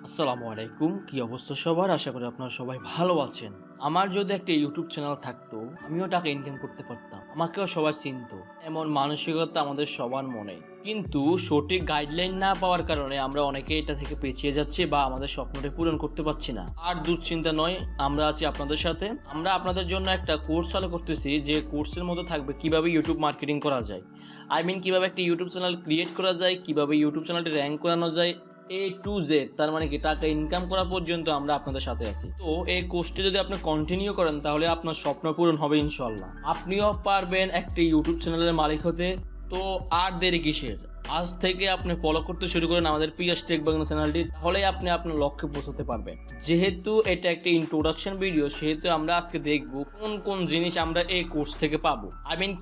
আসসালামু আলাইকুম, কি অবস্থা সবার? আশা করি আপনারা সবাই ভালো আছেন। আমার যদি একটা ইউটিউব চ্যানেল থাকতো, আমিও টাকা ইনকাম করতে পারতাম, আমাকেও সবাই চিনতো, এমন মানসিকতা আমাদের সবার মনে। কিন্তু সঠিক গাইডলাইন না পাওয়ার কারণে আমরা অনেকে এটা থেকে পিছিয়ে যাচ্ছি বা আমাদের স্বপ্নটা পূরণ করতে পারছি না। আর দুশ্চিন্তা নয়, আমরা আছি আপনাদের সাথে। আমরা আপনাদের জন্য একটা কোর্স চালু করতেছি, যে কোর্সের মধ্যে থাকবে কিভাবে ইউটিউব মার্কেটিং করা যায়। কিভাবে একটা ইউটিউব চ্যানেল ক্রিয়েট করা যায়, কিভাবে ইউটিউব চ্যানেলটি র্যাঙ্ক করানো যায়, A to Z, তার মানে কি টাকা ইনকাম করা পর্যন্ত আমরা আপনাদের সাথে আছি। তো এই কোর্সটি যদি আপনি কন্টিনিউ করেন তাহলে আপনার স্বপ্ন পূরণ হবে ইনশাল্লাহ। আপনিও পারবেন একটা ইউটিউব চ্যানেলের মালিক হতে। তো আর দেরি কিসের? আজ থেকে আপনি ফলো করতে শুরু করেন আমাদের পিয়াস টেক বাংলা চ্যানেলটি, তাহলে আপনি আপনার লক্ষ্যে পৌঁছতে পারবেন। যেহেতু এটা একটা ইন্ট্রোডাকশন ভিডিও, সেহেতু আমরা আজকে দেখব কোন কোন জিনিস আমরা এই কোর্স থেকে পাবো।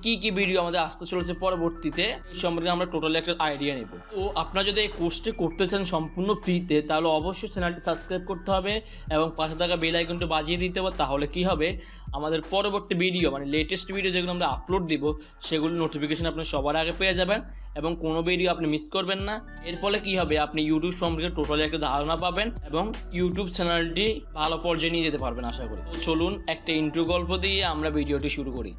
কি কি ভিডিও আমাদের আসতে চলেছে পরবর্তীতে, এই সম্পর্কে আমরা টোটালি একটা আইডিয়া নেব। তো আপনারা যদি এই কোর্সটি করতে চান সম্পূর্ণ ফ্রিতে, তাহলে অবশ্যই চ্যানেলটি সাবস্ক্রাইব করতে হবে এবং পাশে থাকা বেল আইকনটি বাজিয়ে দিতে হবে। তাহলে কি হবে, আমাদের পরবর্তী ভিডিও লেটেস্ট ভিডিও যেগুলো আমরা আপলোড দিব, সেগুলো নোটিফিকেশন আপনি সবার আগে পেয়ে যাবেন এবং কোনো ভিডিও আপনি মিস করবেন না। এর ফলে কি হবে, আপনি ইউটিউব সম্পর্কে টোটালি একটা ধারণা পাবেন এবং ইউটিউব চ্যানেলটি ভালো পর্যায়ে নিয়ে যেতে পারবেন আশা করি। তো চলুন একটা ইন্ট্রো গল্প দিয়ে আমরা ভিডিওটি শুরু করি।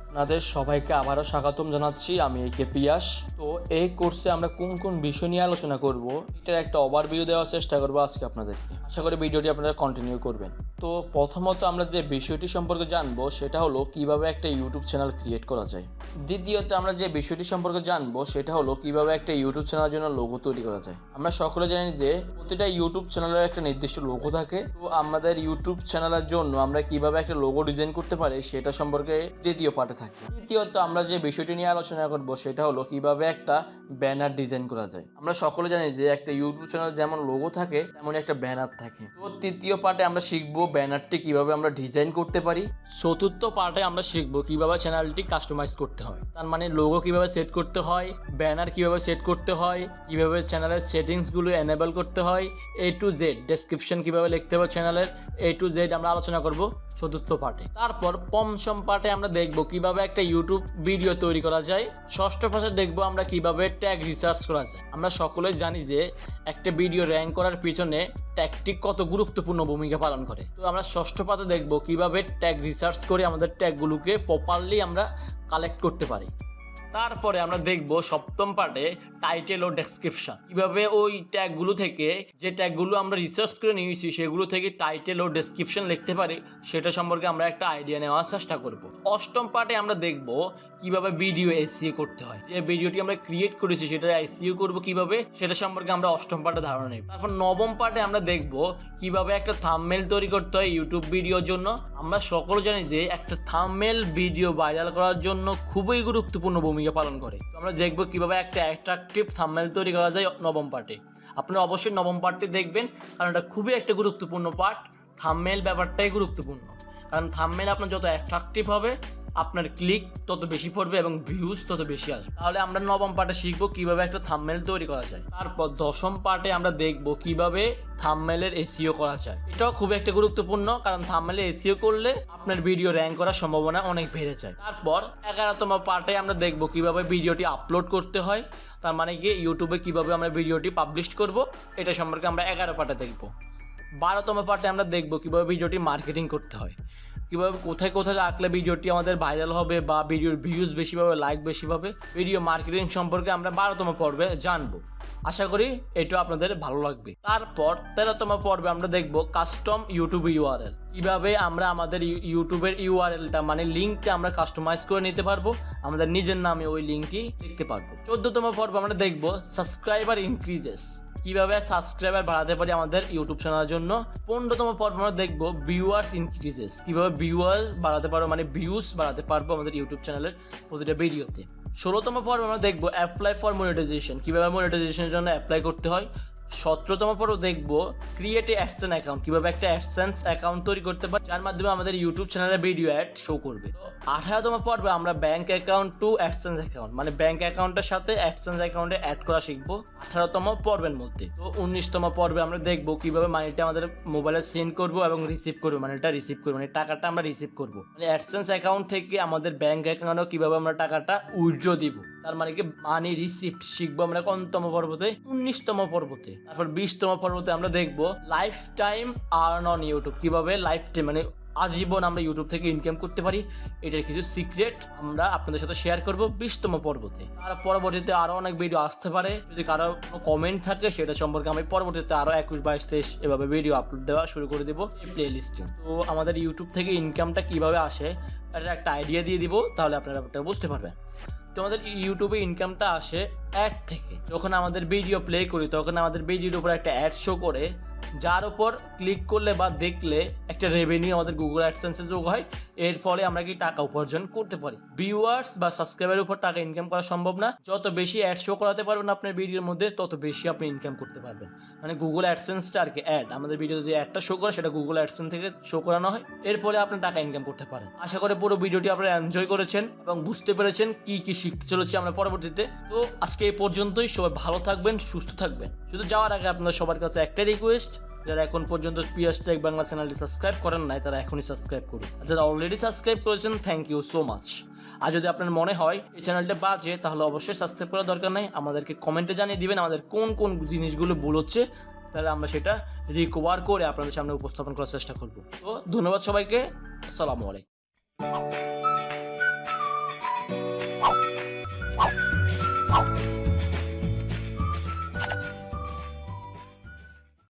আপনাদের সবাইকে আবারও স্বাগতম জানাচ্ছি। আমি পিয়াস। তো এই কোর্সে আমরা কোন কোন বিষয় নিয়ে আলোচনা করব, এটার একটা ওভারভিউ দেওয়ার চেষ্টা করবো আজকে আপনাদেরকে। আশা করি ভিডিওটি আপনারা কন্টিনিউ করবেন। তো প্রথমত আমরা যে বিষয়টি সম্পর্কে জানবো সেটা হলো কিভাবে একটা ইউটিউব চ্যানেল ক্রিয়েট করা যায়। দ্বিতীয়ত আমরা যে বিষয়টি সম্পর্কে জানবো সেটা হলো কিভাবে একটা ইউটিউব চ্যানেলের জন্য লোগো তৈরি করা যায়। আমরা সকলে জানি যে প্রতিটা ইউটিউব চ্যানেলের একটা নির্দিষ্ট লোগো থাকে। তো আমাদের ইউটিউব চ্যানেলের জন্য আমরা কিভাবে একটা লোগো ডিজাইন করতে পারি সেটা সম্পর্কে দ্বিতীয় পার্টে থাকবে। তৃতীয়ত আমরা যে বিষয়টি নিয়ে আলোচনা করব সেটা হলো কিভাবে একটা ব্যানার ডিজাইন করা যায়। আমরা সকলে জানি যে একটা ইউটিউব চ্যানেল যেমন লোগো থাকে তেমন একটা ব্যানার থাকে। তো তৃতীয় পার্টে আমরা শিখবো ব্যানারটি কিভাবে আমরা ডিজাইন করতে পারি। চতুর্থ পার্টে আমরা শিখবো কিভাবে চ্যানেলটি কাস্টমাইজ করতে হয়, তার মানে লোগো কিভাবে সেট করতে হয়, ব্যানার কিভাবে সেট করতে হয়, কিভাবে চ্যানেলের সেটিংসগুলো এনেবল করতে হয়, A to Z ডেসক্রিপশন কিভাবে লিখতে হবে চ্যানেলের, A to Z আমরা আলোচনা করব চতুর্থ পার্টে। তারপর পঞ্চম পার্টে আমরা দেখব কিভাবে একটা ইউটিউব ভিডিও তৈরি করা যায়। ষষ্ঠ পার্টে দেখব আমরা কিভাবে ট্যাগ রিসার্চ করা যায়। আমরা সকলেই জানি যে একটা ভিডিও র্যাঙ্ক করার পিছনে ট্যাগটি কত গুরুত্বপূর্ণ ভূমিকা পালন করে। তো আমরা ষষ্ঠ পার্টে দেখব কিভাবে ট্যাগ রিসার্চ করে আমাদের ট্যাগগুলোকে প্রপারলি আমরা কালেক্ট করতে পারি। তারপরে আমরা দেখব সপ্তম পার্টে টাইটেল ও ডেসক্রিপশন, কিভাবে ওই ট্যাগগুলো থেকে, যে ট্যাগগুলো আমরা রিসার্চ করে নিয়েছি সেগুলো থেকে টাইটেল ও ডেসক্রিপশন লিখতে পারি, সেটা সম্পর্কে আমরা একটা আইডিয়া নেওয়ার চেষ্টা করব। অষ্টম পার্টে আমরা দেখব কিভাবে ভিডিও এসইও করতে হয়। যে ভিডিওটি আমরা ক্রিয়েট করেছি সেটা এসইও করব কিভাবে, সেটা সম্পর্কে আমরা অষ্টম পার্টে ধারণা নেব। তারপর নবম পার্টে আমরা দেখব কিভাবে একটা থাম্বনেল তৈরি করতে হয় ইউটিউব ভিডিওর জন্য। আমরা সকলে জানি যে একটা থাম্বনেল ভিডিও ভাইরাল করার জন্য খুবই গুরুত্বপূর্ণ ভূমিকা পালন করে। তো আমরা দেখব কিভাবে একটা অ্যাট্রাকটিভ থাম্বনেল তৈরি করা যায় নবম পার্টে। আপনারা অবশ্যই নবম পার্টটি দেখবেন, কারণ এটা খুবই একটা গুরুত্বপূর্ণ পার্ট। থাম্বনেল ব্যাপারটাই গুরুত্বপূর্ণ, কারণ থাম্বনেল আপনার যত অ্যাট্রাকটিভ হবে আপনার ক্লিক তত বেশি পড়বে এবং ভিউজ তত বেশি আসবে। তাহলে আমরা নবম পার্টে শিখবো কিভাবে একটা থাম্বনেল তৈরি করা যায়। তারপর দশম পার্টে আমরা দেখব কিভাবে থাম্বনেলের এসইও করা যায়। এটাও খুব একটা গুরুত্বপূর্ণ, কারণ থাম্বনেলে এসইও করলে আপনার ভিডিও র্যাঙ্ক করার সম্ভাবনা অনেক বেড়ে যায়। তারপর 11তম পার্টে আমরা দেখব কিভাবে ভিডিওটি আপলোড করতে হয়, তার মানে কি ইউটিউবে কিভাবে আমরা ভিডিওটি পাবলিশ করব, এটা সম্পর্কে আমরা 11 পার্টে দেখব। 12তম পার্টে আমরা দেখব কিভাবে ভিডিওটি মার্কেটিং করতে হয়, কীভাবে কোথায় কোথায় রাখলে ভিডিওটি আমাদের ভাইরাল হবে বা ভিডিওর ভিউজ বেশি পাবে, লাইক বেশি পাবে। ভিডিও মার্কেটিং সম্পর্কে আমরা 12তম পর্বে জানবো। আশা করি এটা আপনাদের ভালো লাগবে। তারপর 13তম পর্বে আমরা দেখব কাস্টম ইউটিউব ইউআরএল, কিভাবে আমরা আমাদের ইউটিউবের ইউআরএলটা লিঙ্কটা আমরা কাস্টমাইজ করে নিতে পারবো, আমাদের নিজের নামে ওই লিঙ্কটি লিখতে পারবো। 14তম পর্বে আমরা দেখব সাবস্ক্রাইবার ইনক্রিজেস, কিভাবে সাবস্ক্রাইবার বাড়াতে পারি আমাদের ইউটিউব চ্যানেলের জন্য। 15তম পর্ব আমরা দেখবো ভিউয়ার্স ইনক্রিজেস, কিভাবে ভিউয়ার বাড়াতে পারবো, ভিউজ বাড়াতে পারবো আমাদের ইউটিউব চ্যানেলের প্রতিটা ভিডিওতে। 16তম পর্ব আমরা দেখবো অ্যাপ্লাই ফর মনিটাইজেশন, কিভাবে মনিটাইজেশনের জন্য অ্যাপ্লাই করতে হয়। 17তম পর্ব দেখবো ক্রিয়েট এ অ্যাডসেন্স অ্যাকাউন্ট, কিভাবে একটা অ্যাডসেন্স অ্যাকাউন্ট তৈরি করতে পারি যার মাধ্যমে আমাদের ইউটিউব চ্যানেলে ভিডিও অ্যাড শো করবে। 18তম পর্বে আমরা bank account two AdSense account, মানে ব্যাংক অ্যাকাউন্টের সাথে অ্যাডসেন্স অ্যাকাউন্টে অ্যাড করা শিখবো 18তম পর্বের মধ্যে। তো 19তম পর্বে আমরা দেখবো কিভাবে মানিটা আমাদের মোবাইলে সেন্ড করবো এবং রিসিভ করবো, মানিটা রিসিভ করবো, মানে টাকাটা আমরা রিসিভ করবো, মানে অ্যাডসেন্স অ্যাকাউন্ট থেকে আমাদের ব্যাংক অ্যাকাউন্টে কিভাবে আমরা টাকাটা উইথড্র দিব, তার মানে কি মানি রিসিপ্ট শিখবো আমরা কোনতম পর্বতে? 19তম পর্বতে। তারপর 20তম পর্বতে আমরা দেখবো life time earn on YouTube, কিভাবে লাইফ টাইম মানে আজীবন আমরা ইউটিউব থেকে ইনকাম করতে পারি, এটার কিছু সিক্রেট আমরা আপনাদের সাথে শেয়ার করবো 20তম পর্বতে। আর পরবর্তীতে আরো অনেক ভিডিও আসতে পারে, যদি কারো কমেন্ট থাকে সেটা সম্পর্কে আমি পরবর্তীতে আরো 21, 22, 23 এভাবে ভিডিও আপলোড দেওয়া শুরু করে দেবো এই প্লে লিস্টে। তো আমাদের ইউটিউব থেকে ইনকামটা কিভাবে আসে এটা একটা আইডিয়া দিয়ে দিব, তাহলে আপনারা বুঝতে পারবেন। তো আমাদের ইউটিউবে ইনকামটা আসে অ্যাড থেকে। যখন আমাদের ভিডিও প্লে করি তখন আমাদের ভিডিওর উপর একটা অ্যাড শো করে, যার উপর ক্লিক করলে বা দেখলে একটা রেভিনিউ আমাদের গুগল অ্যাডসেন্সে যোগ হয়। এর ফলে আমরা কি টাকা উপার্জন করতে পারি। ভিউয়ার্স বা সাবস্ক্রাইবারের উপর টাকা ইনকাম করা সম্ভব না, যত বেশি অ্যাড শো করাতে পারবেন আপনার ভিডিওর মধ্যে তত বেশি আপনি ইনকাম করতে পারবেন। মানে গুগল অ্যাডসেন্সটা আর কি অ্যাড, আমাদের ভিডিওতে যে অ্যাডটা শো করে সেটা গুগল অ্যাডসেন্স থেকে শো করানো হয়, এর ফলে আপনি টাকা ইনকাম করতে পারেন। আশা করি পুরো ভিডিওটি আপনারা এনজয় করেছেন এবং বুঝতে পেরেছেন কি কি শিখতে চলেছি আমরা পরবর্তীতে। তো আজকে এই পর্যন্তই, সবাই ভালো থাকবেন, সুস্থ থাকবেন। শুধু যাওয়ার আগে আপনাদের সবার কাছে একটা রিকোয়েস্ট, যারা এখন পর্যন্ত পিয়াস টেক বাংলা চ্যানেলটি সাবস্ক্রাইব করেন নাই তারা এখনই সাবস্ক্রাইব করুন, আর যারা অলরেডি সাবস্ক্রাইব করেছেন থ্যাংক ইউ সো মাচ। আর যদি আপনার মনে হয় এই চ্যানেলটা বাজে তাহলে অবশ্যই সাবস্ক্রাইব করার দরকার নাই, আমাদেরকে কমেন্টে জানিয়ে দিবেন আমাদের কোন কোন জিনিসগুলো ভুল হচ্ছে, তাহলে আমরা সেটা রিকভার করে আপনাদের সামনে উপস্থাপন করার চেষ্টা করব। তো ধন্যবাদ সবাইকে, আসসালামু আলাইকুম।